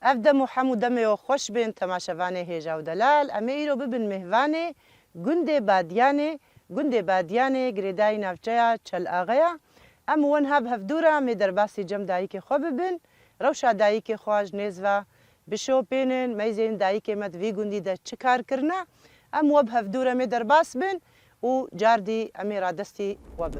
افدم محمود دمه خوش بین تماشاوانه هیجا و دلال امیرو ببن مهوانه گنده بادیانه گریدای نافچه چل آغایا ام ون هب هفدورا می در باسی جم دایی که خوب ببین روشا دایی که خواج نیزوا بشو پینن میزین دایی که مد وی گندی ده چه کار کرنا ام وب هفدورا می در باس بین و جاردی امی را دستی وب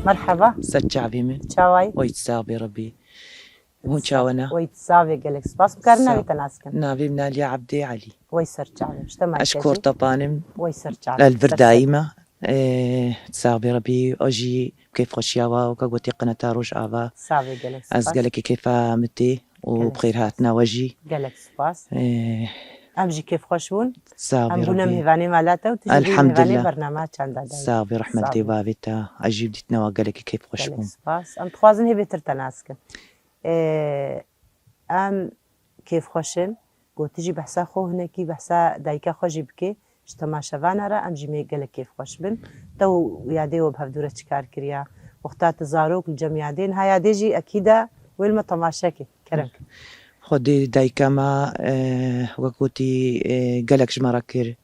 مرحبا سجعبي من چاوای ويتسابي ربي هون چاونا ويتساوي قالك سباس بكرنا بيتناسكن نابي من علي عبدي علي ويسر چاوي مشتما أشكر طبانم ويسر چاوي البردايمة تسابي ربي أجي كيف خشياوا وكاقوتي قناة روج آبا ساوي قالك أز سباس قالك كيف متي وبخير هاتنا وجي قالك سباس امجي كيف خوشون سابي ام بونا ربي مهواني مالاتا وتجي الحمد مهواني لله. برنامج چند دادا سابي رحمة سابي. بابتا أجيب ديتنا وقالك كيف قالك خشبون سباس ام تخوازن هي بيتر تناسكن ام كيف خوشن قو تجي بحسا خو هناكي بحسا دايكا خوشي بكي اجتماع شفانا را ام جميع قالك كيف خوش بن تو يادي وبهفدورة شكار كريا وقتات زاروك الجميعدين هاي ياديجي اكيدا ويلما تماشاكي كرمك خدي دايكاما وقوتي قالك جمراكر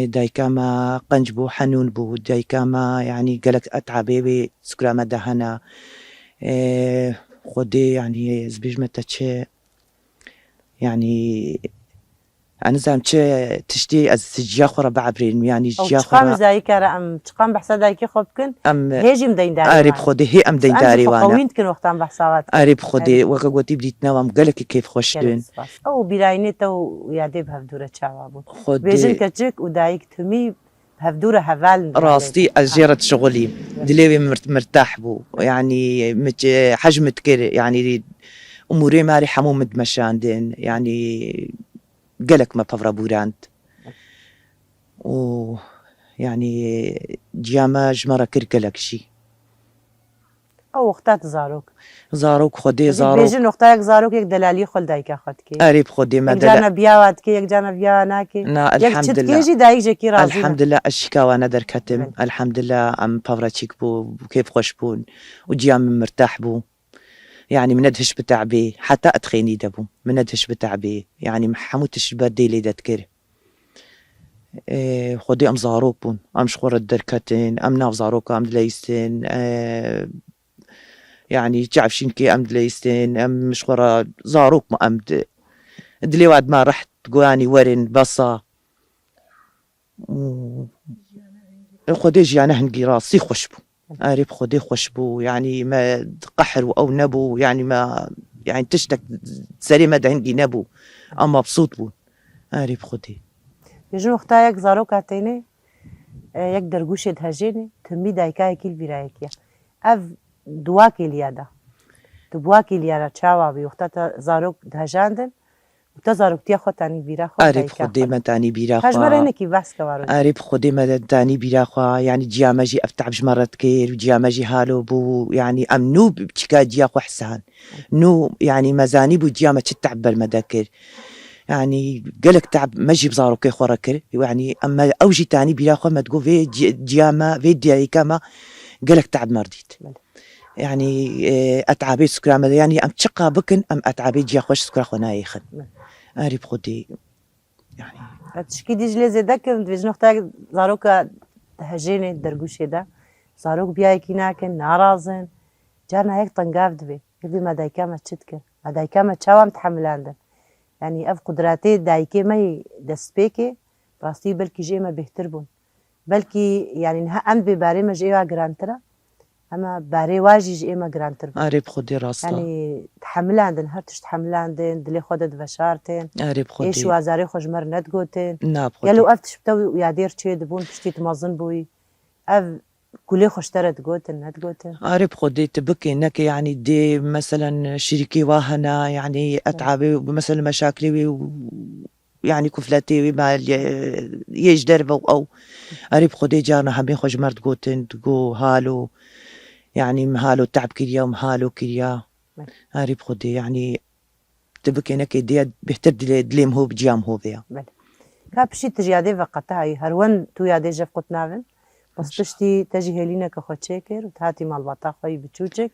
دايكاما قنجبو حنون بو دايكاما يعني قالك أتعبي سكرامة دهنا خدي يعني زبيج متى يعني أنا زعم تشتي از تجيا خورا بعبرين يعني او تجيا تقام خورا زاي كرا ام تقام بحسا دايكي خوبكن أم هيجي مدين داري قارب خدي هي أم دين داري وانا قوين كن وقتان بحساوات قارب خدي وقوتي بديت نوام قالك كيف خوش دون او برايني تو يادي بهفدورة چاوابون خدي بيجن كتشك ودايك تمي بهفدورة هفال راستي أجيرة شغلي دليوي مرتاح بو يعني حجم تكر يعني أموري ماري حمو مدمشاندين يعني قلق ما بفرا بوراند و يعني جاما جمرة كر قلق شي او وقتات زاروك زاروك خدي زاروك بيجن وقتاك زاروك يك دلالي خل دايكا خدكي قريب خدي ما يك جانا دل بياواتكي يك جانا بياناكي نا يك الحمد لله تشتكيجي دايك جاكي رازينا الحمد لله الشكاوى ندر كتم بل. الحمد لله أم بفرا تشيك بو كيف خوش بون وجيام مرتاح بو يعني مندهش بتعبي حتى أتخيني دبو مندهش بتعبي يعني محموتش بدي لي دتكر خدي أم زاروك بون أم شخور الدركتين أم ناف زاروك أم دليستين يعني تعرفين كي أم دليستين أم مشخورة زاروك ما أم دلي وعد ما رحت قواني ورن بصا خدي جيانا هنقي راسي خشبو قريب خدي خشبو يعني ما قحر أو نبو يعني ما يعني تشتك سليمة هنقي نبو أما مبسوط بون قريب خدي بيجن وقتاك زاروك هاتيني يك درگوش دهجيني تمي دايكا يكيل برايكيا اف دواكي ليادا تبواكي ليادا چاوابي وقتات زاروك دهجاندن وتزاروك تيا خوتاني بيرا خو قريب خدي ما تاني بيرا خجمر هنكي بس كوارو قريب خدي ما تاني بيرا خوا يعني جيامجي أفتح بجمرة كير وجيامجي هالو بو يعني أمنو بشكا جيا خو حسان نو يعني مزاني بو جيامة تتعب بالمداكر يعني قالك تعب مجي بزارو كي خوركر يعني أما أوجي تاني بيرا خوا ما تقول في جيامة في دياي كما قالك تعب مرديت يعني أتعبي سكرا يعني أم تشقى بكن أم أتعبي جيا خوش سكرا خو نايخن قريب خدي يعني تشكي ديج لي زيدك بيجن وقتاك زاروك دهجيني درگوش دا زاروك بيايكي ناكن نارازن جانا هيك طنقاف دبي يبي ما دايكا ما تشتكر ما دايكا ما تشاوام تحملاندن يعني اف قدراتي دايكي ما دسبيكي راستي بلكي جي ما بيهتربون بلكي يعني نها ام بباري ما جيوا جرانترا اما باري واجي جي ما جرانتر قريب خدي راستا يعني تحملاندن هرتش تحملاندن دلي خودت وشارتين قريب خدي ايش وازاري خوجمر ندگوتين ناب يلو خدي افتش بتو يادير چه دبون پشتی تمازن بوي اف كلي خوشتره تگوتن ندگوتن قريب خدي تبكي انك يعني دي مثلا شريكي واهنا يعني اتعبي مثلا مشاكلي يعني كفلتي ما يج دربه أو قريب خدي جارنا همين خوش مرد قوتن تقو هالو يعني مهالو تعب كريا ومهالو كريا قريب خدي يعني تبكي نكي دي بهتر دليم هو بجيام هو بيا بله كابشي تجيادي وقتها هرون تو يادي جف قط نافن بس تشتي تجي هلينا كخوتشيكر وتهاتي مال بطاقة بتشوجك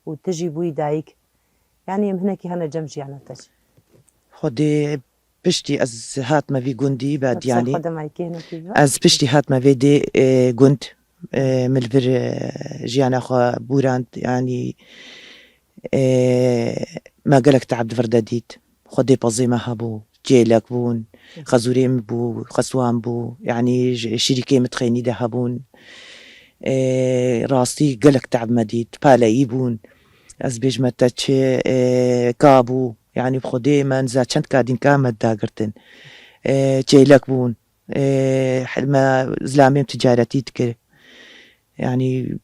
وتجي بوي دايك يعني هناك هنا جمجي أنا تجي خدي بشتي از هات ما في جندي بعد يعني خدم هيك هنا كيف از بشتي هات ما في دي جند ملفر جيانا خو بوراند يعني ما قالك تعب دفرداديت خدي بزيمة هبو جيلك بون خزوريم بو خسوان بو يعني شركة متخيني ده هبون راستي قالك تعب مديد بالاي بون از بيج متاتش كابو يعني بخدي ما نزا چند كادين كامت داقرتن جيلك بون ما زلاميم تجارتي تكر يعني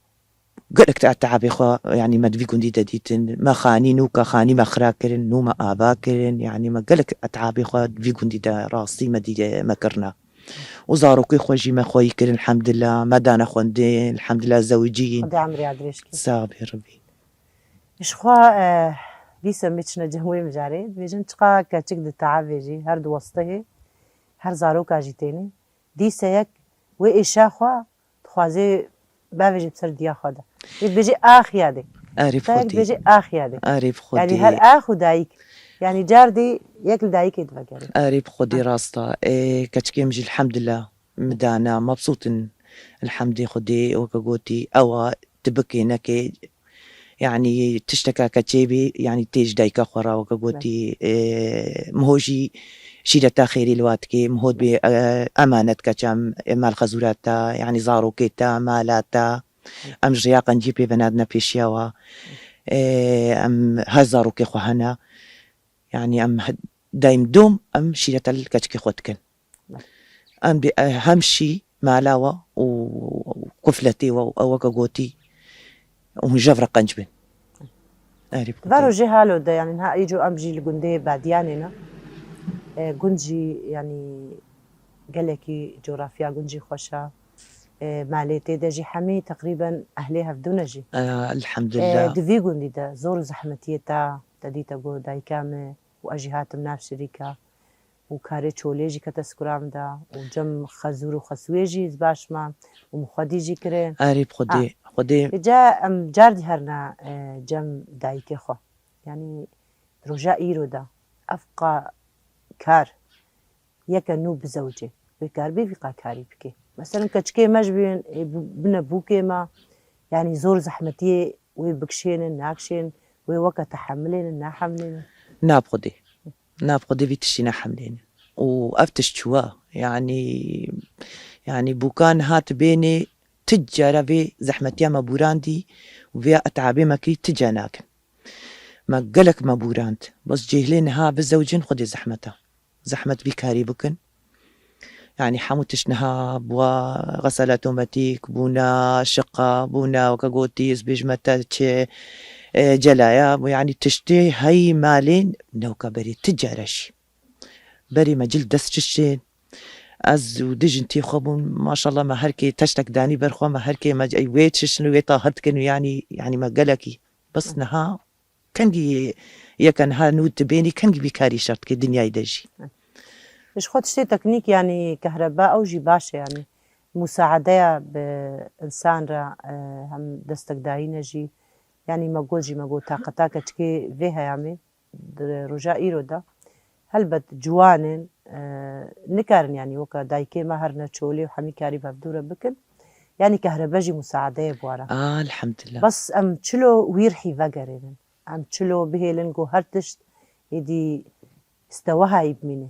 قالك تعب خو يعني ما دبي كندي دديتن ما خاني نوكا خاني ما خراكرن نو ما آباكرن يعني ما قالك أتعابي خو دبي كندي دا راسي ما دي ما كرنا وزاروكي خوجي ما خوي كرن الحمد لله ما دانا خوندين الحمد لله زوجين خدي عمري عدريشكي صابي ربي إيش خوا بيسم ميتشنا جهوي مجاري بيجن تقا كاتشك دي تعافيجي هر دو وسطه هر زاروكا جيتيني دي سيك وإيشا خوا تخوازي باويجي بسر ديا خوادا بيجي آخيادي أعرف تاك خدي بيجي آخيادي أعرف خدي يعني هر آخو دايك يعني جاردي ياكل دايك يتفكري أعرف خدي راستا كاتشكي مجي الحمد لله مدانا مبسوط الحمد خدي وكاقوتي أو تبكي نكي يعني تشتكى كتشيبي يعني تيج دايكا خورا وكاقوتي مهوجي شيرتا خيري الواتكي مهود بي أمانة كتشام مال خزوراتا يعني زارو كيتا مالاتا أم جياقا نجيبي بنادنا بيشياوا أم هزارو كي خوهنا يعني أم دايم دوم أم شيرتا الكتشكي خوتكن أم أهم شي مالاوا وكفلتي وكاقوتي ومجفرة قنجبن فارو جي هالو ده يعني نها يجو أمجي لقندي بعدياننا قنجي يعني قالكي جغرافيا قنجي خوشا ماليتي ده جي حمي تقريبا أهليها في دونجي الحمد لله دفي قندي ده زور زحمتيتا تديتا قو داي كامي وأجهات مناف شركة وكاري تشوليجي كتسكرام دا وجم خزور وخسويجي زباش ما ومخديجي كرين قريب خدي جا ام جاردي هرنا جم دايكي خو يعني رجاء إيرو دا أفقا كار يكا نو بزوجي بكار بيفقا كاري بكي مثلا كتشكي مجبين بنا بوكي ما يعني زور زحمتي ويبكشين ناكشين ويوكا تحملين ناحملين ناب خدي بيتشينا حملين وأفتش شوا يعني بوكان هات بيني تجارة في زحمتيا ما بوراندي وفيها أتعابي ماكي تجاناك ما قلك ما بوراند بس جيهلين ها بالزوجين خدي زحمة بكاري بكن يعني حموتش نها بوا غسالة اوتوماتيك بونا شقة بونا وكاقوتي بيجمتا جلايا يعني تشتي هاي مالين نوكا بري تجارش بري ما جلد دستشين از ودجنتي خبون ما شاء الله ما هركي تشتك داني برخوا ما هركي ما اي ويتش شنو طاهرت كانوا يعني ما قالكي بس نها كان كان ها نود تبيني كان بكاري شرط كي الدنيا يدجي مش خد شي تكنيك يعني كهرباء او جي باشا يعني مساعدة بإنسان را هم دستك داينا جي يعني ما قول طاقتك تكي فيها يعني رجاء إيرو دا هل بد جوانن نكارن يعني وكا دايكي ما هرنا تشولي وحمي كاري بفدورة بكن يعني كهرباجي مساعدة بوارا الحمد لله بس ام تشلو ويرحي فقرين ام تشلو بهيلنجو هرتشت يدي استوها يبميني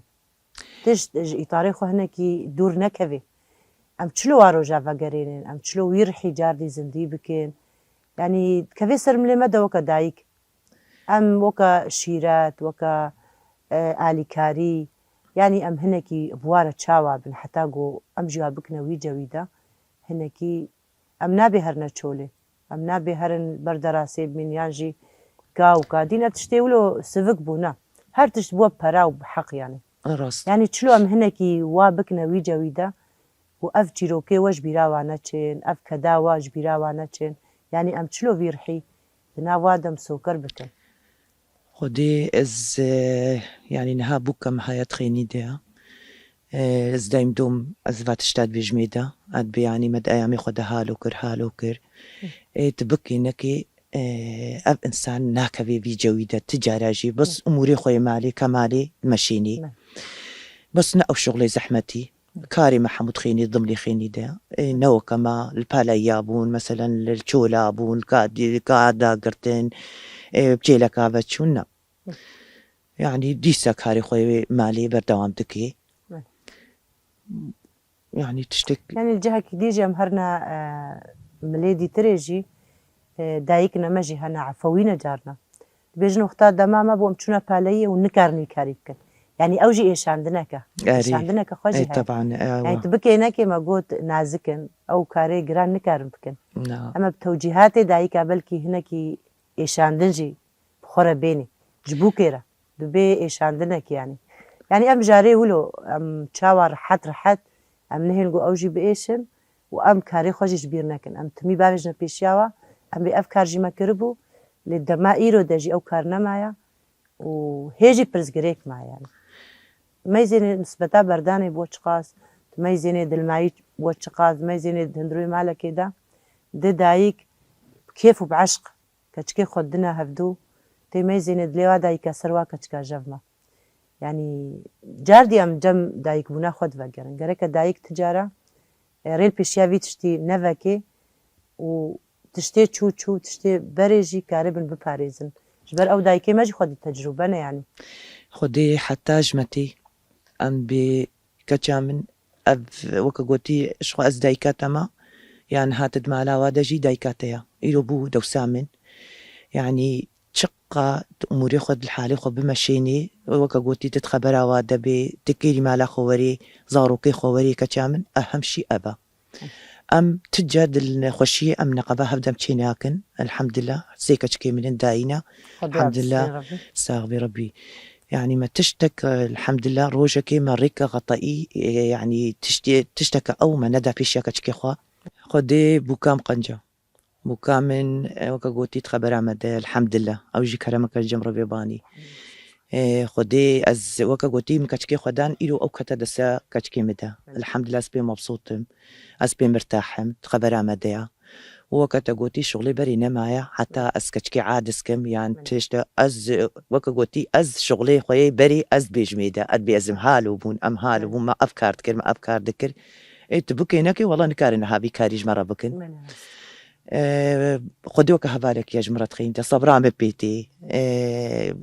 تشت يطاريخو هناكي دور نكفي ام تشلو واروجا فقرين ام تشلو ويرحي جاردي زندي بكين يعني كفي سر ملي مدى وكا دايك ام وكا شيرات وكا آليكاري يعني ام هناكي بوارة تشاوا بن حتاقو ام جوابكنا ويجاويدا هناكي ام نابي هرنا تشولي ام نابي هرن بردراسي من يانجي كاوكا دينا تشتيولو سفك بونا هر تشتبوا براو بحق يعني راست يعني تشلو ام هنكي وابكنا ويجا ويدا واف تشيروكي واش بيراوانا تشين اف كدا واش بيراوانا تشين يعني ام تشلو فيرحي بنا وادم سوكر بكن خودي از يعني نها بوكم هاي تخيني ديا از دايم دوم از فاتشتاد بجميدة اد بيعني مد ايامي خود هالوكر تبكي نكي اب انسان ناكا في جويدة تجاراجي بس اموري خوي مالي كمالي مشيني بس نقو شغلي زحمتي كاري ما حمود خيني ضملي خيني ده نو كما البالايا بون مثلا الشولا بون قاعدة قرتين بجيلا كافاتشونا يعني ديسا كاري خوي مالي بردوام دكي يعني تشتك يعني الجهة كديجة مهرنا مليدي تريجي دايكنا مجي هنا عفوينا جارنا بيجنو اختار دماما بوم تشونا باليه ونكارني كاريكن يعني اوجي ايش عندناك ايش عندناك خوجي اي هاي طبعا يعني تبكي هناك ما قلت نازكن او كاري جران نكارن بكن نعم اما بتوجيهات دايكا بلكي هناك ايش عندنجي بخورة بيني جبوكيرا دبي ايش عندنك يعني ام جاري ولو ام تشاور رحت ام نهنجو اوجي بايشن وام كاري خوجي جبيرناكن ام تمي بابجنا بيشياوا ام بافكار جي ما كربو للدما ايرو داجي او كارنا معايا وهيجي برزقريك معايا يعني ما يزيني نسبتا برداني بوش قاس ما يزيني دلمايت بوش قاس ما يزيني دهندروي مالا كده ده دايك كيف وبعشق كتشكي خدنا هفدو تي ما يزيني دليوا دايك سروا كتشكا جفما يعني جاردي ام جم دايك بنا خود فقرن غريكا دايك تجارة ريل بيشيافي تشتي نفاكي و تشتي تشو تشتي بريجي كاربن بباريزن جبر او دايكي ماجي خود التجربة يعني خودي حتى جمتي ام بي كتشامن اب وكا قوتي شخو از دايكاتما يعني هاتد مالا وادجي دايكاتيا إلو بو دوسامن يعني تشقى أموري خود الحالي خود بمشيني وكا قوتي تتخبرا وادا بي تكيري مالا خواري زاروكي خواري كتشامن أهم شي أبا أم تجاد الخوشية أم نقبا هبدا متشيناكن الحمد لله سيكا تشكي من داينا الحمد لله ساغبي ربي يعني ما تشتك الحمد لله روجكي مريكا غطائي يعني تشتكى أو ما ندى في شيكا تشكي خودي بوكام قنجة بوكامن وكا قوتي تخبر عمد الحمد لله أوجي كرمك الجمرة بيباني خودي از وكا قوتي مكتشكي خدان إلو أو كتا دسا كتشكي مدى الحمد لله أسبي مبسوطم أسبي مرتاحم تخبر عمديا وكتا قوتي شغلي برينا معايا حتى أس كتشكي عادسكم يعني تشتا أز وكا قوتي أز شغلي خوي بري أز بيجميدا أدبي أزم هالو بون أم هالو بون ما أفكار تكر ما أفكار ذكر تبكي نكي والله نكارنا هابي كاريج مرة بكن خدوك هبالك يا جمرة خينتا صبرا مبيتي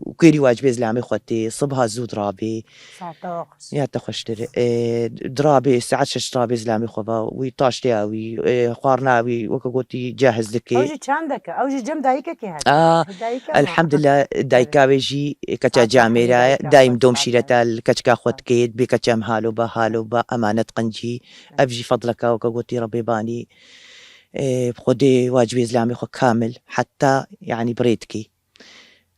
وكيري واجبي زلامي خوتي صبها زود رابي يا تخشتر درابي ساعات شش درابي زلامي خوبا ويطاشتي اوي خوارناوي وكاقوتي جاهز لك اوجي عندك اوجي جم دايكك هذا الحمد لله دايكا جي كتا جاميرا دايم دوم شيرتا الكتكا خود كيد بكتام هالو با امانة قنجي افجي فضلك وكاقوتي ربي باني بخدي واجبي زلامي خو كامل حتى يعني بريدكي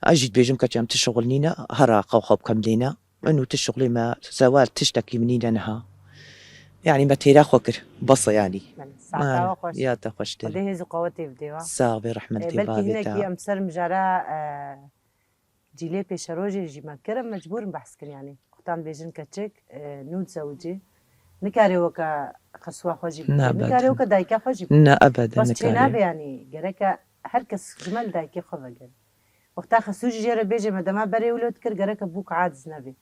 أجد بيجم كتشام تشغل نينا هرا خوخب كملينا إنه تشغلي ما سوال تشتكي منينا نها يعني ما تيرا خوكر بصة يعني يا تخشتر وديه زو قوتي بديوا صاغبي رحمة بلكي هناك أمسر مجرى جيلي بيشروجي جي ما كرم مجبور بحث كن يعني اختان بيجن كتشك نود زوجي نكاري وكا خسوا خوجي نكاري وكا دايكا خوجي أبدا بس تشيناب يعني جريكا هركس جمال دايكي خوجي وقتا خسوجي جرى بيجي مدام بري ولود كر جريكا بوك عادز نبي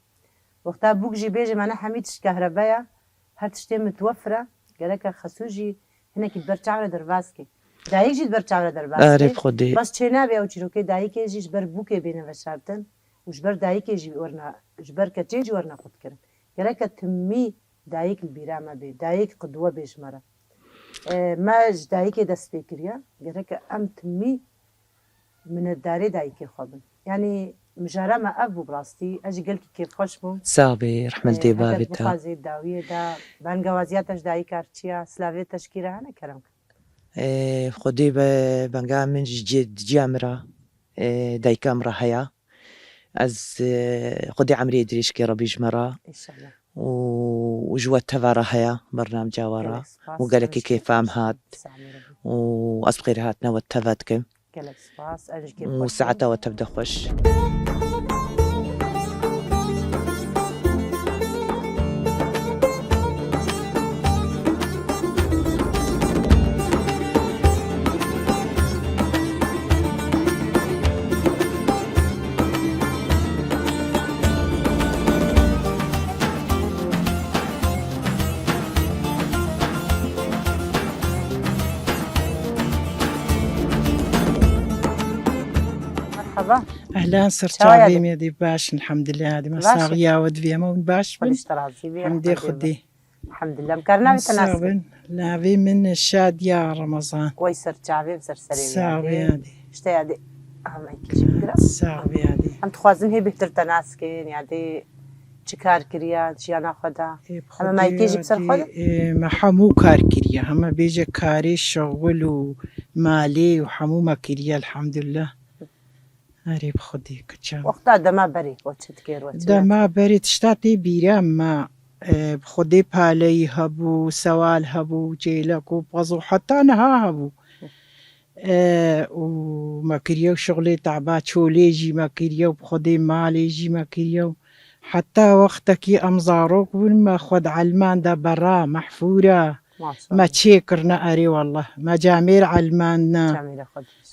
وقتا بوك جي بيجي معنا حميدش كهربايا هرتشتي متوفرة جريكا خسوجي هناك برشاورة درباسكي دايك جي برشاورة درباسكي بس تشيناب أو تشيروكي دايك جي جبر بوكي بينا وشارتن وجبر دايك جي ورنا جبر كتيج ورنا قد كرن جريكا تمي دايك البيرامة بي دايك قدوة بيجمرة ما دايك دست بكريا جريكا أم تمي من الداري دايك خوبن يعني مجرى ما أبو براستي أجي قلت كيف خوشمو صابي رحمتي بابي تا بخازي الداوية دا بانجوازياتش دايك أرتشيا سلافي تشكيرة أنا كرم خدي بانجا من جامرة دايكا مرة هيا از خدي عمري دريش كي ربي جمرة ان شاء الله وجوات تفارة هيا برنامج جاورا وقالك كيف فام هات وأصبغير هاتنا واتفاتكم وساعتها وتبدأ خوش. مرحبا اهلا سرتابي ميدي باش الحمد لله هذه مساغيا ودفيا مون باش الحمد خدي الحمد لله مكرنا بتناسب لا في من الشادية رمضان كويس سرتابي بسر سريم ساغي هذه اشتي هذه اهم اي ساغي هذه هم تخوازن هي بهتر تناسكين يعني چکار کریا جیانا خدا اما ما يكيجي بسر خدا ما حمو كار كريا هم بيجي كاري شغل ومالي وحمو ما كريا الحمد لله أريب خدي كتشام وقتا دما بري وتشتكير دما بري تشتاتي بيرام ما بخدي بالي هبو سوال هبو جيلكو بغزو حتى نها هبو وما كريو شغلي تعبات شوليجي ما كريو بخدي ماليجي ما كريو حتى وقتك أمزاروك ما خد علمان دا برا محفورة ما تشيكرنا أري والله ما جامير علماننا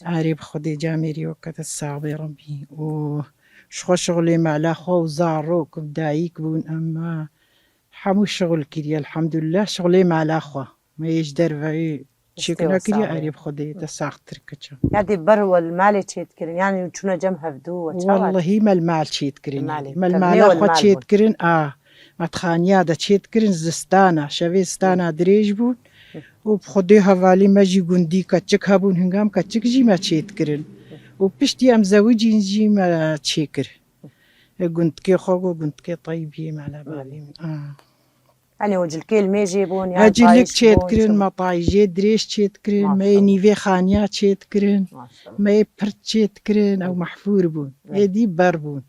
أري بخدي جاميري وقت الصعب ربي وشخو شغلي مع الأخو وزاروك بدايك بون أما حمو شغل كريا الحمد لله شغلي مع الأخو ما يجدر في شكنا كريا أري بخدي تساختر كتشا يعني برو المال تشيتكرين يعني وشونا جمها بدو والله ما المال تشيتكرين ما المال أخو تشيتكرين ما تخانيا دا تشيتكرين زستانا شافيستانا دريج بون وبخدي هفالي ما جي قندي كتشك هبون هنغام كتشك جي ما تشيتكرين وبشتي أم زوجي نجي ما تشيكر قنت كي خوغو قنت كي طيبي على بالي يعني وجل كيل ما يجيبون يعني أجلك تشيتكرين ما طايجي دريش تشيتكرين ما ينيفي خانيا تشيتكرين ما يبرت تشيتكرين أو محفور بون هدي بربون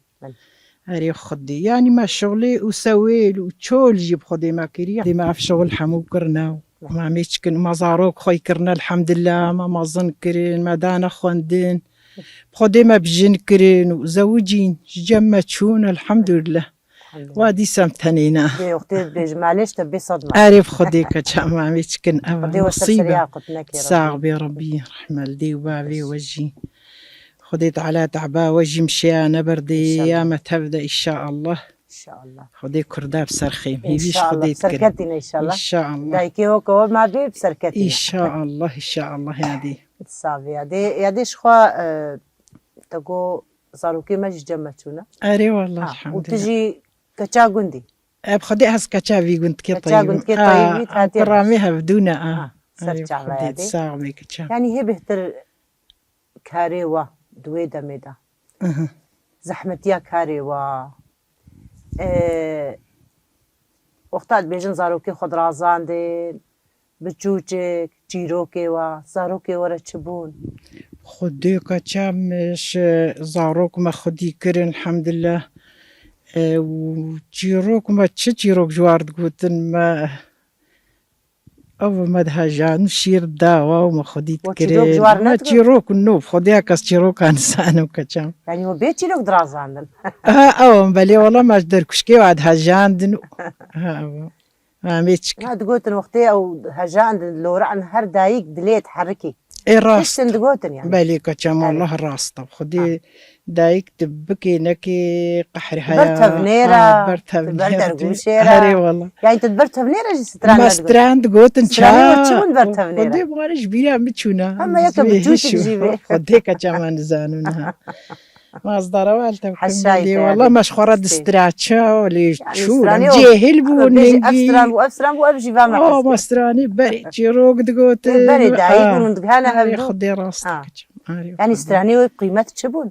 أري خدي يعني ما شغلي وسويل وتشول جيب خدي ما كريا دي ما في شغل حمو كرنا ما ميشكن ما زاروك خوي كرنا الحمد لله ما ظنكرين ما دانا خوندين بخدي ما بجنكرين وزوجين جمتشون الحمد لله وادي سمتنينا دي وقتي بيج معلش تبي صدمة أعرف خدي كتشا ما ميشكن مصيبة صعب يا ربي رحمة لدي وبابي وجي خديت على تعبا وجي مشيانة بردي يا ما تبدأ إن شاء الله إن شاء الله خدي كرداب سرخيم هي بيش خديت سركتنا إن شاء الله إن شاء الله دايكي هو ما بيب سركتنا إن شاء الله إن شاء الله هذه صافي هذه شخوا تقو صاروكي ما جمعتونا أري والله الحمد لله وتجي كتشا قندي بخدي هس كتشا في قند كي طيب قند كي طيب كراميها بدون سرتشا هذه ساعمي كتشا يعني هي بهتر كاريوا دويدا ميدا زحمتيا كاريوا وقتات بيجن زاروكي خود رازان دين بچوچك چیروكي و زاروكي ورا چبون خدي كتشا مش زاروك ما خدي كرن الحمد لله وجيروك ما تشيروك جوارد قوتن ما أو ما دهجان شير داوا وما خديت كرين ما تشيروك النوب خديها كاستشيروك انسان وكتشام يعني هو بيت تشيروك درازان او بالي والله ما جدر كشكي وعد هجان دنو ما ميتشك ما تقولتن وقتي او هجان لو رعن هر دايق دليت حركي اي راس تقولتن يعني بالي كتشام والله الراس طب خدي دايك تبكي نكي قحري هيا برتها بنيرة برتها بنيرة هري والله يعني تدبرتها بنيرة جي ستران ما ستران تقوتن شا وتشون برتها بنيرة خدي بغارش بيا متشونا أما يكا بتشوش تجيبي خدي كتشامان زانونها ما أصدر والتم حشايتي والله مش خرد استراتشا ولا شو جاهل بونينجي أفسران وأبجي فاما ما ستراني بري جيروك تقوت بري دايق وندقهانا خدي راسك يعني ستراني قيمة تشبون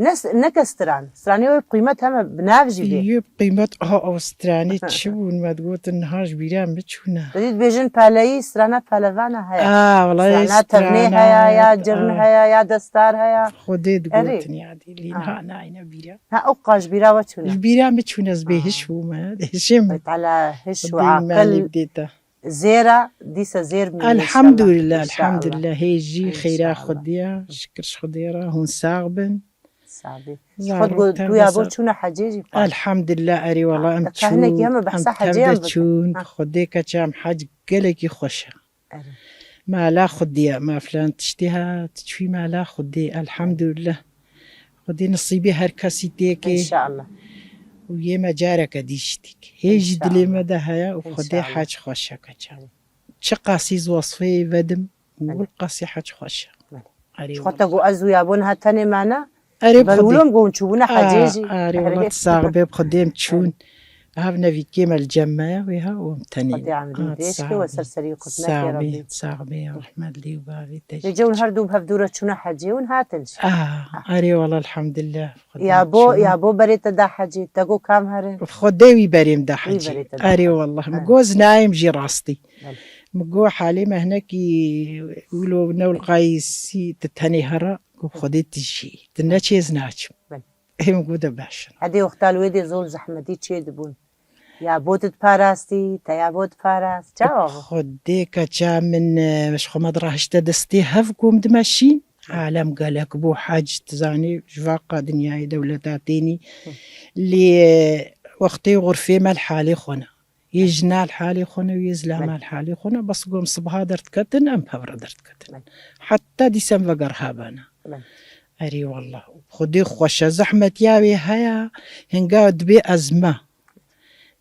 ناس نكستران ستراني قيمتها ما بنافجي بيه يب قيمتها أوستراني تشون ما تقول النهار بيرام بتشونا بديت بيجن بالاي سترانا بالافانا هيا والله سترانا تبني هيا يا جرن هيا يا دستار هيا خدي أري. تقولتني عادي اللي نهانا عينا بيرام ها أوقاش بيرا وتشونا البيرام بتشونا زبيهش وما هشم على هش خدي مالي وعقل بديته زيرة ديسا زير من الحمد لله الحمد لله لله هيجي إن خيرا شاء الله. خديا شكرش خديرا هون ساغبن صعبي زارو خد قول تو تر يا بس بو تشونا حجيجي الحمد لله أري والله أم كهنك ياما تشون بحسا أم حجيام تبدا تشون ها. خديك كام حاج قلقي خوشة أري. ما لا خدي ما فلان تشتيها تشفي ما لا خدي الحمد لله خدي نصيبي هركاسي إن تيكي شاء الله ويما جارك ديشتك هيجي شاء دلي الله. مدى هيا شاء وخدي الله. حاج خوشة كتشام شقاسي وصفي بدم والقاسي حاج خوشة أري شو خطا قو أزو يا بون هاتاني معنا أري بلولهم قون شونا حجيجي أري والله تصاغبي بخديم تشون هافنا في كيما الجماية ويها ومتنين خدي عمري ديشكي وسرسري قطنك يا ربي تصاغبي رحمة لي وبابي يجون هردو بهفدورة شونا حجيون هاتنش أري والله الحمد لله يا بو بريت دا حجي تقو كام هرين خدي بريم دا حجي بريت دا أري حجي. والله مجوز نايم جي راستي بل. مجو حالي ما هناك يقولوا نو القايسي تتهني هرا وخدي تجي تناتشي زناتش بل. هي موجودة باشا هدي وقتال ويدي زول زحمتي تشي دبون يا بوت باراستي تا يا بوت باراست جاوب خدي كجا من مش خمد راهش تدستي هفكم دمشين عالم قالك بو حاج تزاني جواقة دنياي دولة تعطيني اللي وقتي غرفي مال حالي خونا يجنا الحالي خونا ويزلا بل. مال حالي خونا بس قوم صبها درت كتن أم بهبرة درت كتن بل. حتى ديسمبر قرهابانا بل. أري والله خدي خوشة زحمة ياوي هيا هنقا دبي أزمة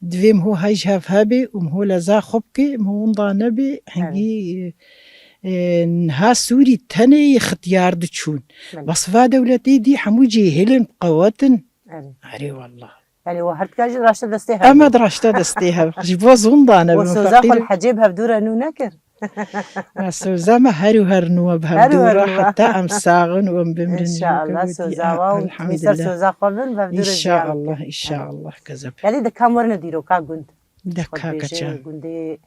دویم هو هایج هف هبی هو لذا خوب که هو نضا نبی هنگی نها سوري تاني اختيار دتشون بس فا دولتي دي حمو جيهلن بقواتن أري والله يعني وهرت كاج راشته دستيها أما دراشتا دستيها جبوز ونضانا وسوزا خل حجيبها بدورة نو نكر سوزا ما هارو هرنوا بها بدورة حتى أم ساغن وأم بمرن إن شاء الله سوزا وميسر سوزا قبل بهدورة إن شاء الله إن شاء الله كذب يعني ده كام ورنا ديرو كا قند دكا كتشان قندي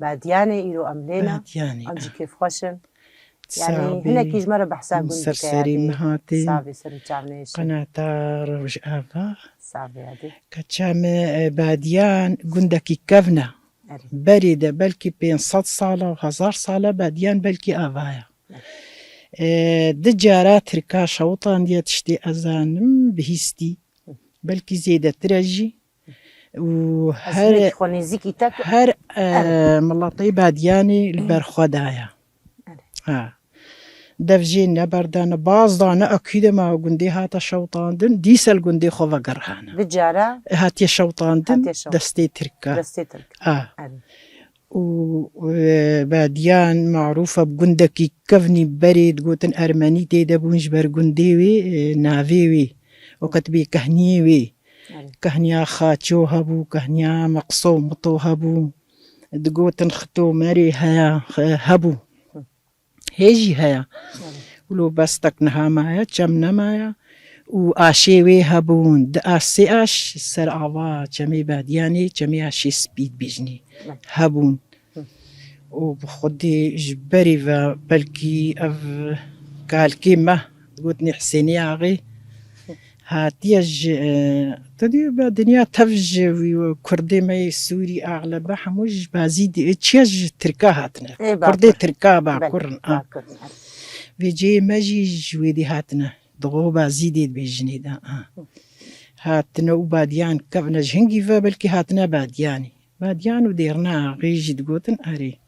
بادياني إيرو أملينا بادياني أمجي كيف خوشن يعني هنا كيج مرة بحسا قند سرسري مهاتي صافي سري تعمنيش قناة روج آفا صافي هادي كتشام باديان قندكي كفنا بريدة بلكي بين 100 صالة و1000 صالة باديان بلكي آفايا دجارات تركا شوطان دي تشتي أزانم بهستي بلكي زيادة ترجي وهر هر ملاطي بادياني البرخودايا دفجين نبردان باز دانا أكيد ما قندي هاتا شوطان دن ديسل قندي خوفا قرهانا دجارة هاتي شوطان دن دستي تركا وباديان معروفة بقندكي كفني بريد قوتن أرماني تيدا بونجبر قنديوي نافيوي وكتبي كهنيوي كهنيا خاتشو هبو كهنيا مقصوم مطو هبو دقوتن ختو ماري هيا هبو هيجي هيا ولو بستك نها مايا جمنا مايا وآشيوي هبون دآسي آش سر آوا جمي بادياني جمي آشي سبيد بيجني هبون وبخدي جبري بلكي أف كالكي ما قوتني حسيني آغي هاتيج تدي بدنيا تفج وكردي ماي سوري أغلب حموج بازيدي تشيج تركا هاتنا كردي تركا باكورن بيجي ماجي جويدي هاتنا دغو بازيدي بيجني دا هاتنا وباديان كفنا جهنجي فبلكي هاتنا باديان وديرنا غيجي دقوتن أري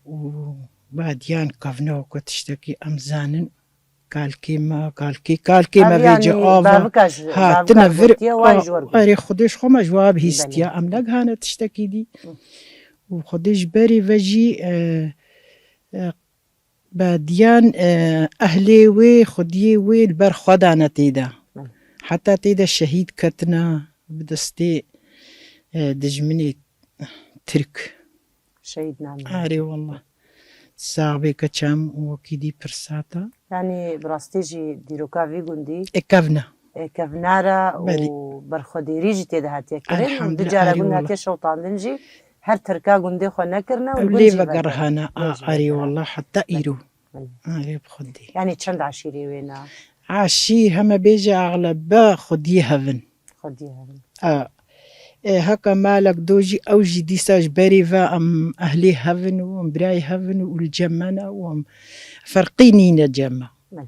وباديان كفنا وكتشتكي أمزانن كالكي ما بيجي آفا هاتنا فر أري خديش خما جواب هستيا أملاك هانا تشتكي دي وخديش بري فجي باديان أهلي وي خدي وي البر خدانا تيدا حتى تيدا الشهيد كتنا بدستي دجمني ترك شهيد نعم أري والله صعبة كتشام وكيدي برساتا يعني براستيجي ديروكا في قندي إكفنا كفنارا بلي. وبرخديري جي تيدا هاتيا كرين الحمد لله، ودجارة أري قلنا والله. هاتيا شوطان دنجي هر تركا قندي خو نكرنا ليه والقنجي بقرهانا أري والله حتى إيرو أري بخدي يعني تشند عشيري وينا عشي هما بيجي أغلب خدي هفن خديها هكا مالك دوجي أوجي ديساج بريفا أم أهلي هفن وأم براي هفن والجمانة وأم فرقينينا جمع مالي.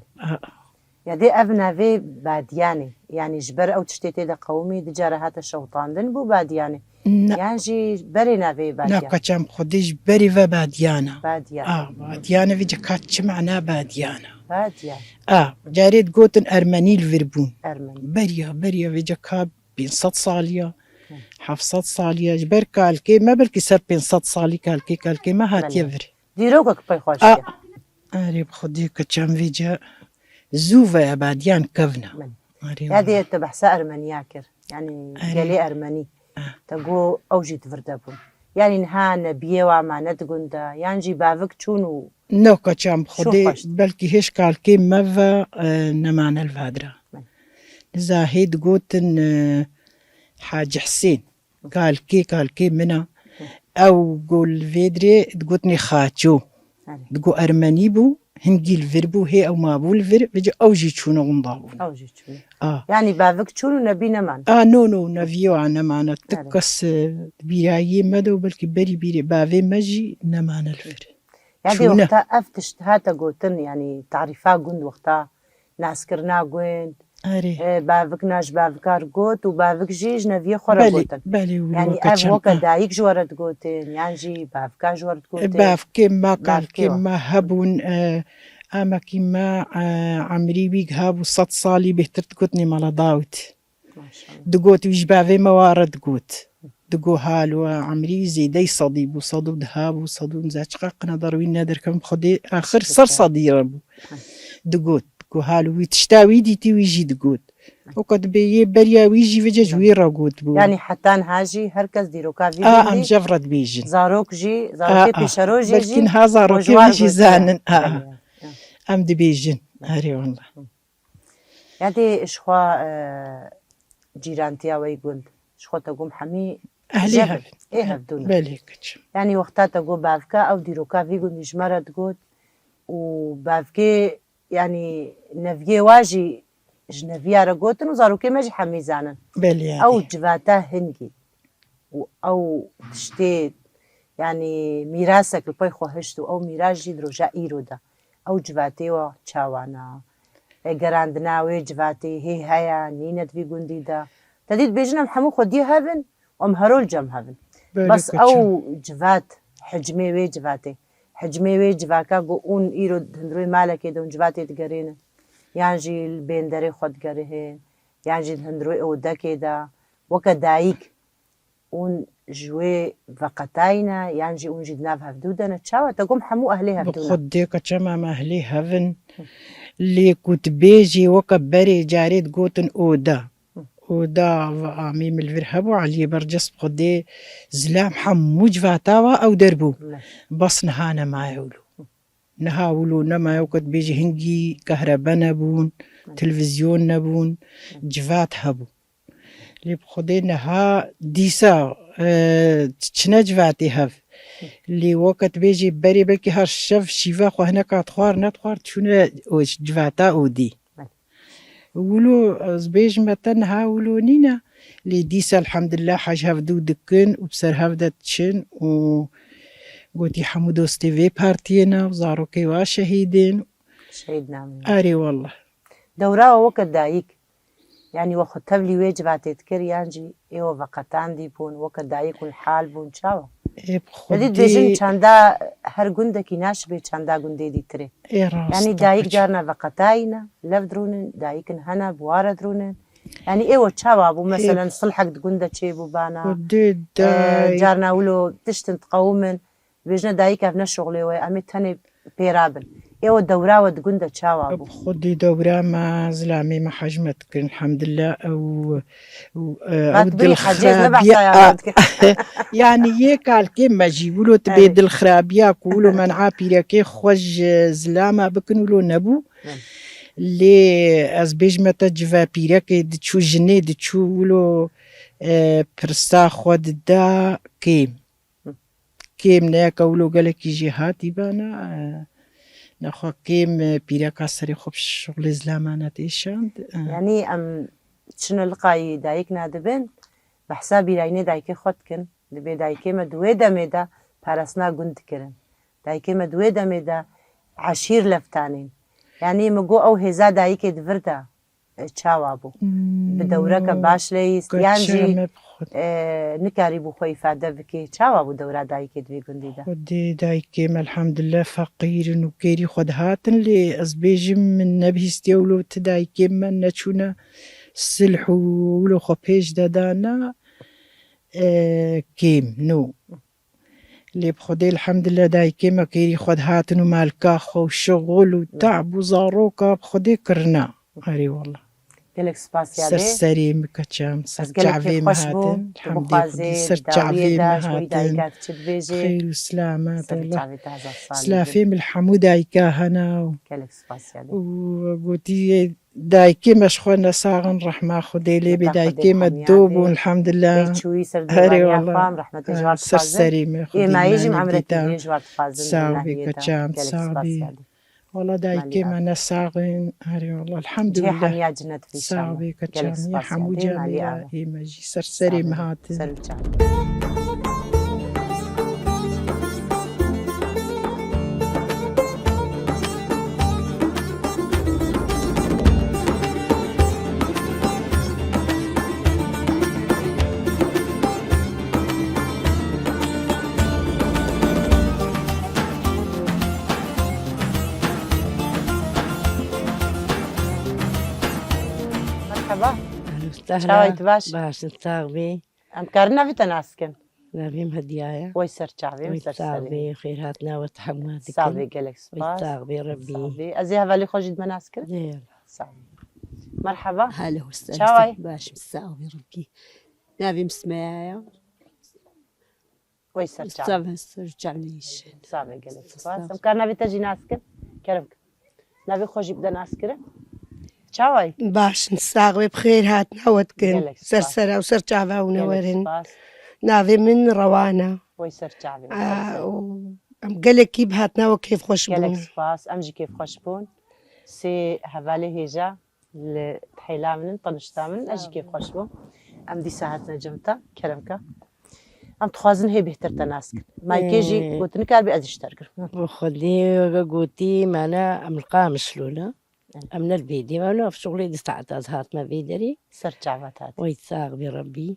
يا دي أبنا في بادياني يعني جبر أو تشتيتي دا قومي دجارة هاتا شوطان دن بو بادياني يعني جي برينا في بادياني ناكا خديش بريفا باديانا بادياني باديانا في جكاتش معنا باديانا بادياني جاريت قوتن أرماني الفربون أرمني بريا في جكا بين 100 صالية 700 صالية جبر كالكي ما بلكي سر بين 100 صالي كالكي ما هات مالي. يفري ديروكك بي خوشيا أري بخدي كتشام فيجا زوفا يا باديان كفنا مالي. أري يا دي تبحث أرمنياكر يعني أري. قالي أرمني تقو أوجي تفردبون يعني نها نبيه وما ندقون دا يعني جي بافك تشونو نو كتشام خدي خشت؟ بلكي هيش كالكي مفا نمانا الفادرة مالي. زاهيد قوتن حاج حسين كالكي منا أو قول فيدري تقولني خاتشو مالي. تقول أرماني بو هنجي الفربو هي أو ما بو الفر بيجي أوجي تشونا ونضابون أوجي تشونو آه يعني بافك تشونو نبي نمان نو نافيو عنا معنا تكس بيرايي مدو بلكي بري بافي مجي نمانا الفر يعني شونا. وقتها أفتش هاتا قوتن يعني تعرفا قند وقتها ناس كرنا قوين أري بافك ناش بافكار قوت وبافك جيج نبيه خورا بالي قوتن بالي يعني أف وكا دايك جورت قوتن يعني جي بافكا جورت قوتن باف كما قال باف كيوا. كما هبون أما كما عمري بيك هابو 100 صالي بهتر تقوتني مالا داوت ما شاء الله دقوت ويش بافي موارد قوت دقو هالو عمري زيدي صديب وصدو دهاب وصدو نزاج قاقنا داروين نادر كم خدي آخر صر صدي ربو دقوت دقو هالو ويتشتاوي ديتي ويجي دقوت وقد بي بريا ويجي فجا جويرا قوت بو يعني حتى هاجي هركز ديروكا في أم قندي جفرت بيجن زاروك جي زاروكي بيشارو جي بلكن هذا روكي وجوار ويجي قوتن. زانن يعني. أم دي بيجن هاري والله يعني إشخوا جيرانتيا ويقول إشخوا تقوم حمي أهلي جبل. هف إيه هفدونا بالي كتش يعني وقتها تقول بافكا أو ديروكا في قندي جمرة تقول وبافكي يعني نفيه واجي جنفيا رقوتن وزاروكي ماجي حمي زانن بالي أو جواتا هنجي أو تشتي يعني ميراثك الباي خوهشتو أو ميراث جي دروجا إيرو دا أو جواتي و تشاوانا گراندنا وی جواتی هی هيا نينت في قندي دا تديد بيجنا محمو خودي هافن وم هرول جم هافن بس أو جوات حجمي وي جواتي حجمي وي جواكا قو اون إيرو هندروي مالكي دون جواتي تقرين يانجي البندري خود قريهن يانجي هندروي أو داكي دا وكا دايك اون جوي فقطاينا يانجي اون جدناف هفدودنا تشاوا تقوم حمو أهلي هفدونا خدي كتشما مهلي هفن اللي كنت بيجي وكبري جاريت قوتن اودا عميم الفرهبو علي برجس بخدي زلام حمو جفاتاوا او دربو بس نهانا ما يولو نهاولو نما يوكت بيجي هنجي كهرباء نبون تلفزيون نبون جفات هبو اللي بخدي نها ديسا تشنا جفاتي هف اللي وقت بيجي بري بلكي هر الشف شيفا خو هنا كاتخوار نتخوار تشونا جفاتا اودي ولو زبيج متن هاولو نينا اللي ديسا الحمد لله حاج هفدو دكن وبسر هفدت تشن و قوتي حمودو ستيفي بارتينا وزاروكي وشهيدين شهيدنا من اري والله دورا وقت دايك يعني وقت تبلي واجبات تذكر يانجي ايوه وقتان دي بون وقت دايك الحال بون شاوا جديد بيجن چاندا هر گندكي ناش بي چاندا گندي دي تري يعني دايك جارنا وقتاينا لف درونن دايكن هنا بوار درونن يعني ايوه شاوا بو مثلا صلحك گندا تشي بو بانا جارنا ولو تشتن تقومن بيجنا دايك افنا شغلي وي امي تاني بيرابل ئێوە دەوراوە دگوندە چاوا بوو خودی دەوراما زلامێ مە حەجمەت کرد الحەمدلله ئەو یعنی یە کالکێ مەجیبولۆ تبێ دڵخرابیا کوولۆ منعا پیرەکەی خۆش زلاما بکن ولۆ نەبوو لێ ئەس بێژمەتە جڤە پیرەکەی دچوو ژنێ دچوو ولۆ پرسا خۆ ددا کێم نەیەکە ولۆ گەلێکی ژێ هاتی بانە نەخوا کێم پیرەکە سەری خۆ شغڵی زلامانە تێشاند ینی ئەم چنە لقایی دایک نادەبن بە حسا بیراینێ دایکێ خۆتکن دەبێ دایکێمە دوێ دەمێدا پاراستنا گوندکردن دایکێمە دوێ دەمێدا عشیر لەفتانین ینی مگۆ ئەو هێزا دایکێ دڤردا چاوا بوو بدەورەکە باش لە یانجی نکاری بوو خۆی فادە بکێ چاوا بوو دەورا دایکێ دوێ گوندیدا خودێ دایکێمە الحەمدلله فەقیرن و کێری خۆت هاتن لێ ئەس بێژم من نەبیستێ ولۆ ت دایکێمە نەچوونە سلح و ولۆ خۆ پێش دەدانا کێم نۆ لێ بخودێ الحەمدلله دایکێمە کێری خۆت هاتن و مالکا خۆ شغل و تەعب و زاڕۆکە بخودێ کردنا هەرێ وەڵڵا gelek spasiya سەرسەری مکەچم سەرچاوێ هاتن سەرچاوێ هاتن خیر و سلامات سلافێم الحەموو دایکا هەنا و گوتی دایکێمەش خۆ نەساغن ڕەحما خودێ لێ بێ دایکێمە دۆ بوون الحەمدلله هەرێ وەڵڵا سەرسەری ساوێ کەچام ساوی والله دایکێمە نەساغن هەرێ وەڵڵا الحەمدلله ساوێ کەچامی هەموو جامیە ئێمەژی سەرسەری هاتن چاویت باش باش تاغ بێ ئەم کار ناویتە ناسکن ناویم هەدیایە وەی سەرچاوێم بێ خێر هات ناوەت هەموو ساوێ گەلێک تاغ بێ ڕەبی ئەزی هەڤالی خۆشیت مەناس کرد مەرحەبا هلا چاوای باش مساوي ربي نبي مسمايا وەی سەرچاو رجع ليش ساوێ گەلێک ئەم کار ناویتە ژی ناسکرد کەرم ناوی خۆشی بدە ناسکرد چاوای باش نساغي بخير هات ناوت كن سرسرة وسر چاوا ونورن ناوي من روانا وەی سەرچاوێ ام قالك كيف هات ناو كيف خوش گەلێک بون سپاس ئەمژی کێف خۆش بوون سێ هەڤالی هێژە لە تحیلا منن تەنشتا من ئەژی کێف خۆش بوو ئەم دیسا هاتنە جەمتە کەرمکە ئەم دخوازن هەیە بهترتە ناسکرد مایکێژی گوتنی کار بێ ئەزیشتەر کرد خودی گوتی مانە ئەمرقا مشلولە ئەم نەربێدی مانە ئەف شغڵی دەستعات ئەز هاتمە بێدەری سەرچاوات هات وەی ساغ بێ ڕەبی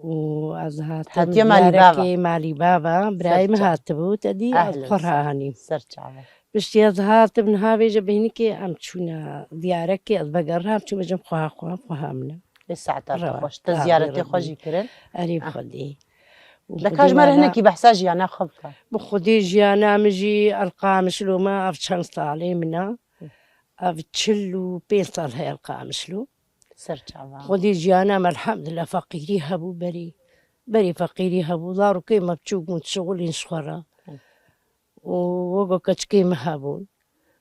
و ئەز هاتیە مالی بابا. مالی بابا برایمە هاتبوو تەدی خۆڕهانی سەرچاوە پشتی ئەز هاتم هاوێژە بینیکێ ئەم چوونە دیارەکە ئەس بەگەڕام چوو بەجەم خواخوا منە لێ ساعتە خۆش تە زیارەتی خۆشی کردن ئەری خودی لە کاژمەرە هەنێکی بەحسا ژیانە خۆ بکە بە خودی ژیانامژی ئەلقامشلومە ئەف چەند ساڵێ منە ئەف 45 ساڵ هەیە ئەلقامشلو سەرچاوە خودی ژیانام الحەمدلله فەقیری هەبوو بەری فەقیری هەبوو زاڕوکەی مە بچوو بوون شغڵین شخۆڕە وەگۆ کەچکەی مە هەبوون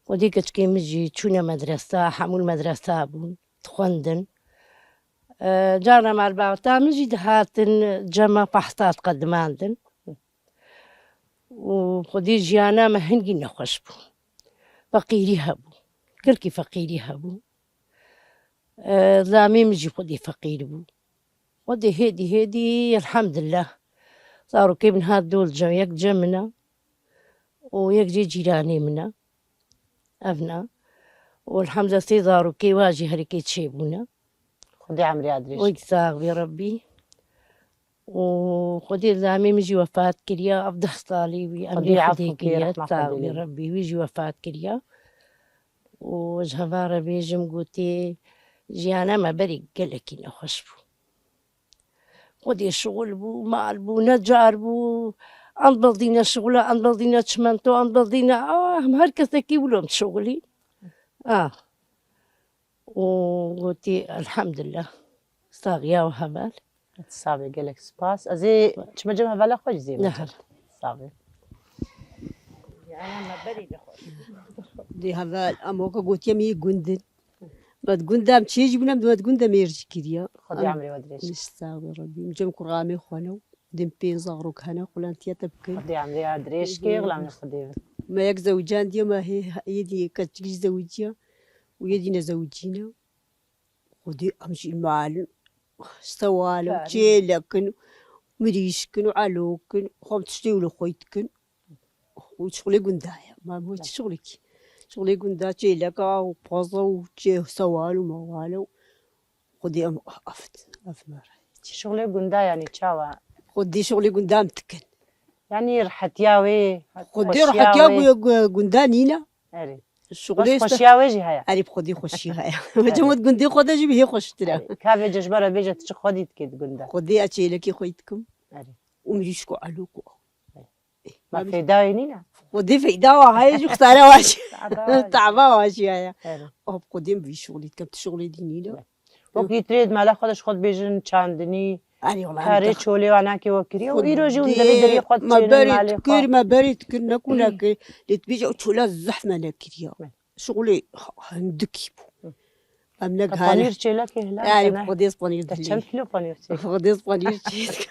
خودی کەچکەی مژی چوونە مەدرەسا هەموو مەدرەسا بوون خوێندن جارە مالباوەتا مژی دەهاتن جەمە پەحتات قەدماندن و خودی ژیانامە هەنگی نەخۆش بوو فەقیری هەبوو کلکی فەقیری هەبوو زامی مژی خودی فەقیر بوو خودی هێدی الحەمدلله زاڕوکەی من هات دۆڵجە یەک جە منە و یەک جێ جیرانی منە ئەڤنا والحەمدە سێ زاڕوکەی واژی هەرەکەی چێبوونە خودی عمریادریش وەی ساغ بێ ڕەبی و خودی زامی مژی وەفات کردیا ئەف 10 ساڵی وی ئەمری حەدێکریا ساغ بێ ڕەبی ویژی وەفات کردیا و هەڤارە بێژم گوتێ ژیانەمە بەری گەلێکی نەخۆش بوو خودی شغل بوو مال بوو نەجار بوو ئەم بەڵدینە شغلە ئەم بەڵدینە چمەندۆ ئەم بەڵدینە هر كسكي ولهم شغلي وقلتي الحمد لله صاغية وهبال صافي قالك سباس ازي تمجم هبالا خوش زي نهل صافي دي هذا أموكا قلت يمي جندن ما تقندم تشيجي بنا ما تقندم يرجع كذا خذي عمري ودريش نستاوي ربي مجم كرامي خانو دم بين زغروك هنا قلنا انت تبكي خذي عمري ادريش كي غلا من خذي ما يك زوجان دي ما هي يدي كتجي زوجيا ويدينا زوجينا ودي امشي المعلم استوالو تشيلكن مريشكن وعلوكن خم تشتيولو خويتكن وشغلي قندايا ما هو شغلك شغلي قندا تشيلكا وبوزا وتشي سوالو موالو خدي ام افت افمر شغلي قندا يعني تشاوا خدي شغلي قندام تكن يعني رحت ياوي خدي روحك يا قندانينا اري الشغلي خوش ياوي جي هيا عارف خدي خشي هاي ما جمد قندي خدها جيبي هي خش ترى كافي ججبره بيجا تش خدي تكيد قندا خدي اتشيلكي خويتكم اري ومريشكو علوكو ما في داوينينا خدي في دواء هاي جو اختارها واشي تعبا واشي هاي اري اب قديم في شغلي كم شغلي دينينا وكي تريد مالا خودش خود بيجن چاندني اني والله كاري چولي وانا كي وكري ويرو جون دبي دري خود ما تشيل بريت مالي كير ما بريت كير نكون لتبيجا تشولا الزحمه نكريا شغلي هندكي امنك بانير هاي چيلك هلا يعني قديس بانير كم كيلو بانير چيل قديس بانير شيت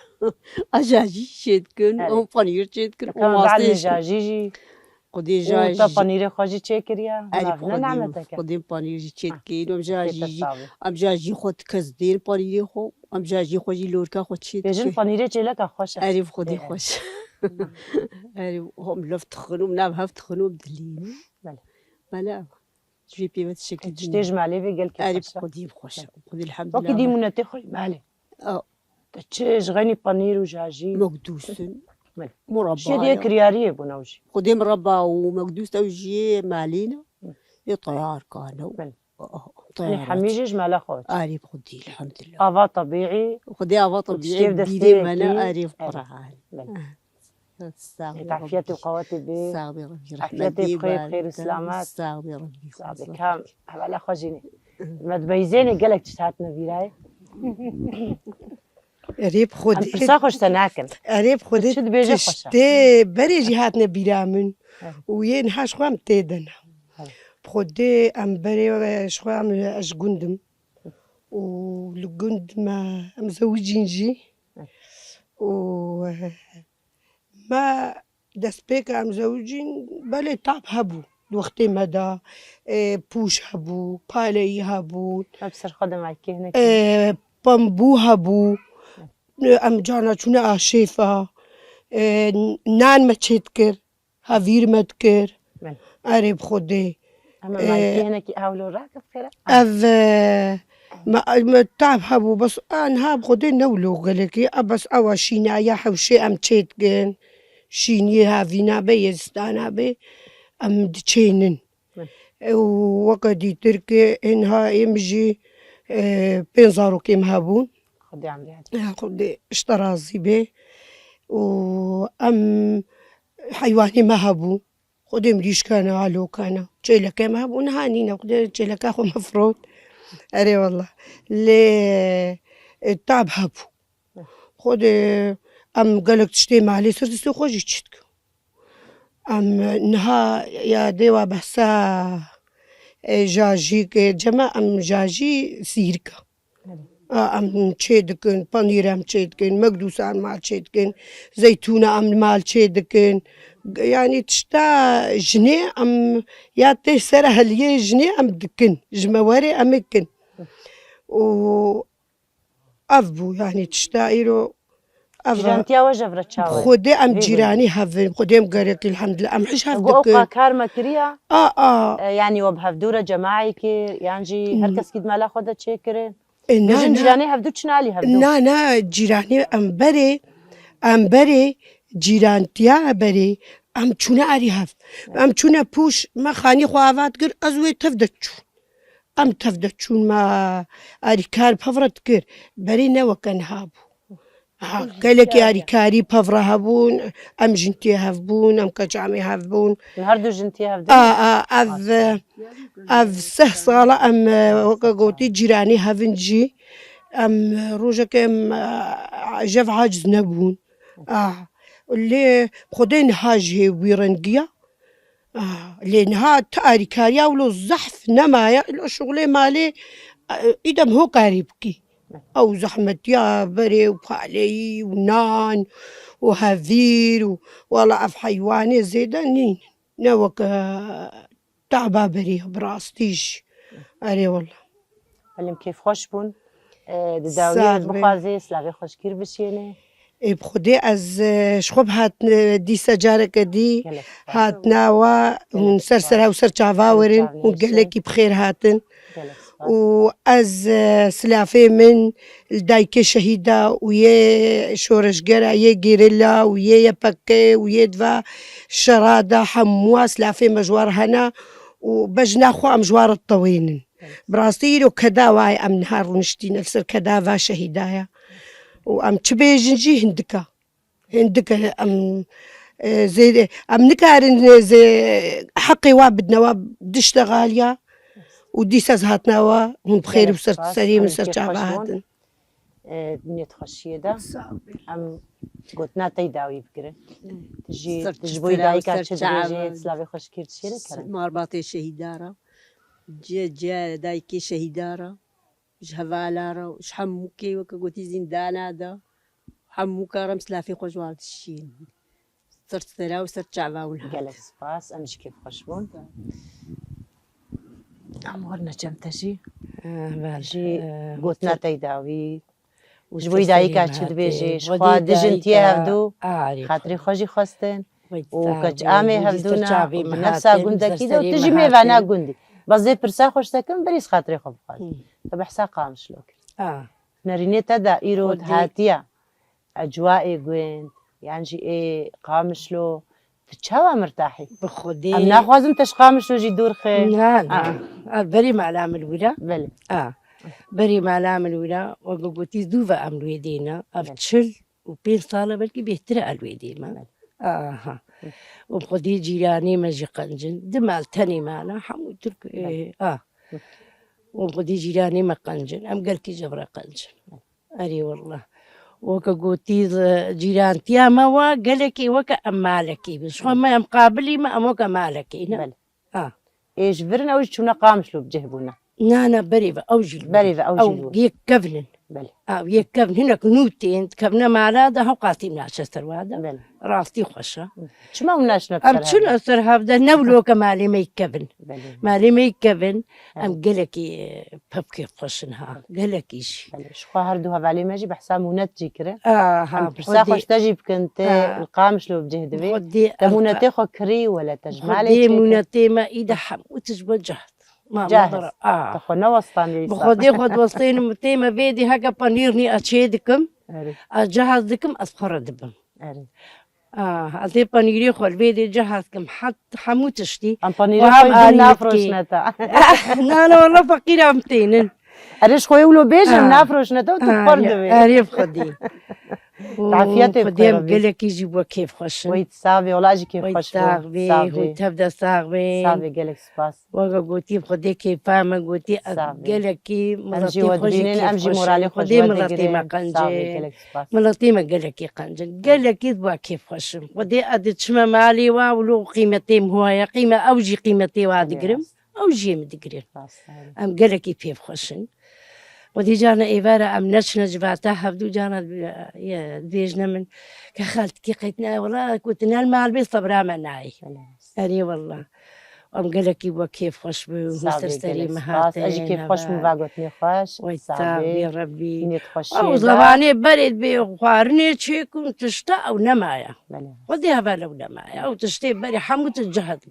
اجاجي شيت كن او بانير شيت كن كم بعد وماستي جاجي قدي تا جاجي بانير خوجي چيكريا عارف ما نعمتك قديم بانير شيت كن ام جاجي خود كزدين بانير خو ام جاجي خوجي لوركا خود شيت بيجن بانير چيلك خوش عارف خدي خوش عارف هم لفت خنوم نام هفت خنوم دليني بله. بلا جي بي بس شكل تشتيج مالي في قال كي عارف خدي خوش خدي الحمد وكي لله دي منتي خوي مالي اه تشيج غني بانير وجاجي مقدوسن بله. شي مربى دي كرياريه بنوجي خدي مربى ومقدوس اوجي مالينا طيار كانوا بله. طيار يعني حميجج مالا خوش عارف خدي الحمد لله افا طبيعي خدي افا طبيعي وتشتيف بديري دستيري منا كي. عارف أيوة. قرعان بله. استغفر تعافيتي ربي وقواتي بي استغفر ربي عافيتي بخير رحمتي خير وسلامات استغفر ربي صعب كام على خوجيني ما تبيزيني قالك تشتاتنا فيراي ريب خودي برسا خوش تناكن ريب خودي تشد بيجي خوشة. تشتي بري جهاتنا بيرامن وين هاش خوام تيدنا خودي ام بري شخوام اش قندم والقند ما مزوجين جي و ما دسبيك ام زوجين بالي تعب هبو الوقت مدى بوش هبو بالي هبو ما بصير خدم معك هناك بامبو هبو ام جانا چونه آشیفا نان مچیتکر هاویر مدکر بله. عرب خوده اما معك هناك اولو راكب خير او ما تعب هبو بس ان هاب خوده نولو غلقي بس اوا شينا يا حوشي ام چيتكن شيني هاوينا بيستانا بي ام دچينن وقدي تركي انها يمجي بينزارو كيم هابون خدي عمري هاد خدي اشترازي به وأم حيواني ما هبو خدي مريش كان علو كان تشيلك ما هبو نهانينا خدي تشيلك أخو مفروض أري والله لي التعب هبو خدي أم قالك تشتي معلي صرت سو خوجي تشتك أم نها يا ديوا بحسا جاجي جماعة أم جاجي سيركا ام چیدکن پنیرم چیدکن مقدوسان مال چیدکن زيتونة ام مال چیدکن يعني تشتا جني ام يا تسرة هليه جني ام دكن جمواري امكن و افبو يعني تشتا ايرو جيرانتيا وجبرة تشاوي خودي ام جيراني هفن خودي ام قريك الحمد لله ام حش وقوقا هفدكن كارما كريا اه يعني وبهفدورة جماعي كير يعني هركس كيد مالا خودة تشيكرين نا بيجن نا جيراني هفدو تشنالي هفدو نا جيراني ام بري جيرانتيا بري ام چونه اري هف ام چونه پوش ما خاني خواهات كر ازوي تفدتشون ام تفدتشون ما اري كار بفرت كر بري نوكن هابو قالك ياري كاري بافرا هبون ام جنتي هفبون ام كجامي هفبون النهارده جنتيها في اف سه صالة ام قوتي جيراني هفنجي ام روجك ام جف عاجز نبون اللي خدين هاجي ويرنقيا لانها تاري كاريا ولو الزحف نمايا لو شغلي مالي إذا هو قريبكي أو زحمة يا بري وبالي ونان وهذير والله أف حيواني زيدا نين نوك تعبا بري براستيش أري والله علم كيف خوش بون داویه ساغ بخوازی سلاوی خوش کیر بشینه بخدي از شخوب هات دي سجارك دي گله هات ناوا ونسرسرها وسر شافاورن ونقلكي بخير هاتن گله وأز سلافي من الدايكي شهيدة ويا شورش جرا يا جيريلا ويا بكي ويا دفا شرادة حموا سلافي مجوار هنا وبجنا خو مجوار الطويل براسيل وكدا واي أم نهار ونشتي نفسر كدا فا شهيدايا وأم تبيجنجي هندكا أم زي أم نكارن زي حقي وابدنا وابدشت غالية ودي سازهاتنا وهم بخير وسرت سليم وسرت شعبا هاتن دنيا خوشیه ده ام گوتنا تی داوی بگیره تجی سرت تجبوی استرا دایی که وسرت چه شعب. درجه سلاوی خوش کیر چیره کرد مرباطي شهيدارة جا دايكي شهيدارة جهفالارة وش حموكي وكا زندانا دا حموكا رمس لا في خوجوال الشين صرت ثلا وصرت شعبا گله سپاس امش کیف خوش بون امورنا جم تجی جی گوتنا تی داوی جبوی دایی که چه دبیجی شخوا دجنتیه هفدو خاطری خوشی خواستن وكج آمي هفدونا بنفسها قندا كده وتجي ميفانا قندي بس زي برسا خوش سكن بريس خاطري خب خالد فبحسا قامش لوك نرينيتا دا إيرود هاتيا أجوائي قوين يعني جي إيه قامش له تتشاوى مرتاحي بخدي أم ناخوازم تش قامش له جي دور خير لا بري معلام الولا بلي بري معلام الولا وقوتي دوفا أم الويدينا أبتشل وبين صالة بلكي بيهترى الويدينا وبخدي جيراني مجي قنجن دمال تاني مانا حمود ترك وبخدي جيراني ما قنجن أم قالكي جبرا قنجن أري والله وكا قوتي جيران تياما وقالكي وكا أم مالكي بس ما مقابلي ما أم وكا مالكي بلي إيش برنا وش شونا قامش له بجهبونا نانا بريفة أوجل بريفة أوجل أو يك كفنن بلي يك كفن هناك نوتين كفنا مع هذا هو قاتي من عشرة هذا بلي راستي خوشة شو ما وناش أم نفسر شنو أصر هذا نولو كمالي ما يكفن بلي مالي ما يكفن أم قالكي ببكي خوشنها قالكي شي بلي شخوا هردو هفالي ماجي بحسا منتجي كره ها برسا خوش تجيب كنت القامش له بجهدوي خدي تمونتي خو كري ولا تجمالي خدي منتي ما إذا حموت جهد ما جاهز مضر تخونا وسطاني بخدي خد وسطين متيمة بيدي هكا بانيرني أشيدكم أري أجهزكم أسخر دبم أري أتي بانيري خل بيدي جهزكم حتى حموتشتي أم بانيري وهم خوي بنا آليتكي. فروش نتا أنا والله فقيرة متينن أريش خوي ولو بيجم نافروش نتا وتقر دبي أريف خدي تعافيتي بخير خدي قالك يجيبوا كيف خوش ويت صافي والله أجي كيف خوش ويتاغبي صافي وتبدا صاغبي صافي قالك سباس وقا قوتي بخدي كيف فاهمة قوتي صافي. قالك كي أمجي ملطي خوشي ودبينين كيف أمجي مورالي خوش خدي ملطي ما صافي قنجي قالك سباس ملطي ما قالك قنجن قالك يدوا كيف خوش ودي أدت شما مالي ولو قيمتي هوايا قيمة أوجي قيمتي وادقرم أوجي مدقرم أم قالك كيف خوشن ودي جانا إيفارا أم نشنج بعتها بدو جانا يا بيجنا من كخالت كي قيتنا والله كنت نال مع البيت صبرا مناي أري والله أم قالك يبغى كيف خوش بمسترسلي مهاتين أجي كيف خوش مفاقتني خوش ويتابي ربي نيت خوش أو زماني برد بخوارني شي كنت تشتا أو نمايا بلي ودي هبا لو نمايا أو تشتي بري حموت الجهد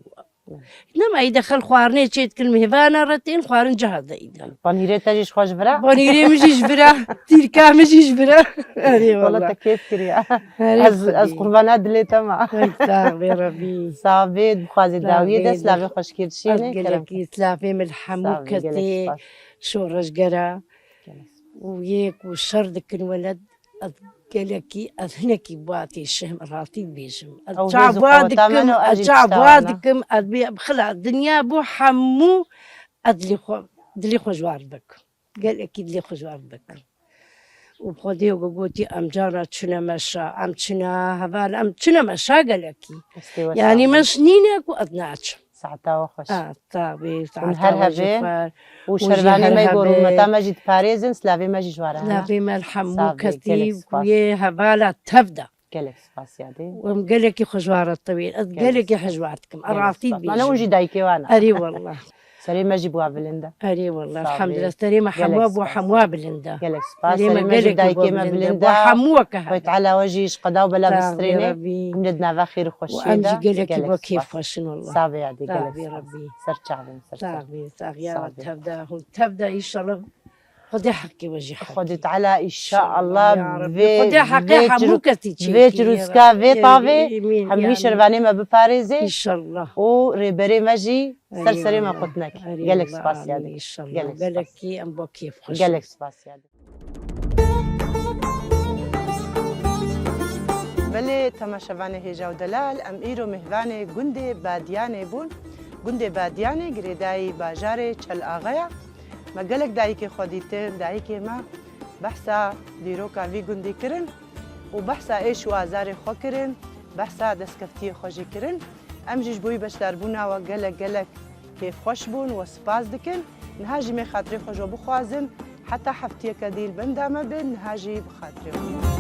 نما يدخل خوارني شي كلمة هبانا رتين خوارن جهد إيدا بانيري تجيش خوش برا بانيري مشيش برا تيركا مشيش برا أري والله والله تكيف كريا أري از قربانات دليتا ما ويتابي ربي صافي بخوازي داوية صافي. دس لافي خوش كيرشيني أقلك يتلافي من الحموكتي شو رجقرا وياك وشردك الولد قالكي هناكي بواتي الشهم راتي بيجم أو ارجع هيزو قوة بوادكم تامنة وأجي ارجع تشتغلنا. بوادكم بخلع الدنيا بو حمو دلي خجوار بك قالكي دلي خجوار بك وبخدي وقوتي ام جارة شنا مشا ام شنا هبال ام شنا مشا قالكي يعني مش نينك وادناتش ساعتا وخش طابي ونهارها بين وشرباني ما يقولوا متى ما جيت باريزن سلافي ما جي جوارها لا بما الحمو صافي، كتيب كلك سباس. ويا هبالة تبدا قالك سباس يا دي ومقالك خجوار الطويل قالك حجوارتكم أرعطي أنا وجي دايكي وأنا أري والله سري ما جيبوها بلندا أري والله صافي. الحمد لله تريما حموا قالك بو سباس. حموا بلندا قالك سباس تريما سري ما جي قالك دايكي ما بو بلندا حموا كهذا خويت على وجهي قضاو بلا طاب بستريني يا ربي مندنا خير وأمجي خشيدا قالك بو كيف خشن والله صافي يا دي طاب قالك يا سباس. ربي سر شعبي سر شعبي. طابي طاب يا صافي. تبدا إن شاء الله خدي حقي وجهي حقي خدت على إن شاء الله يا ربي خدي حقي حمو كتي فيت روسكا في طافي حمي شرباني ما إن بباريزي شاء الله وريبري ماجي سرسري ما أيوة. قلتناك أيوة قالك والله سباس يا آمين دي إن شاء الله قالك قالك سباس. كي أم بو كيف خش قالك سباس يا دي بله تماشاوانه هجا و دلال ام ایرو مهوانه گنده بادیانه بون گنده بادیانه گریدای باجاره چل آغایا ما گلک دایی که خودیتن دایی که ما بحثا دیروکا وی گنده کرن و بحثا ایش و آزار خو کرن بحثا دستکفتی خوشی کرن ام جیش بوی بشتر بونا و گلک کیف خوش بون و سپاس دکن نهاجی می خاطری خوشو بخوازن حتی هفته کدیل بندامه بین نهاجی بخاطری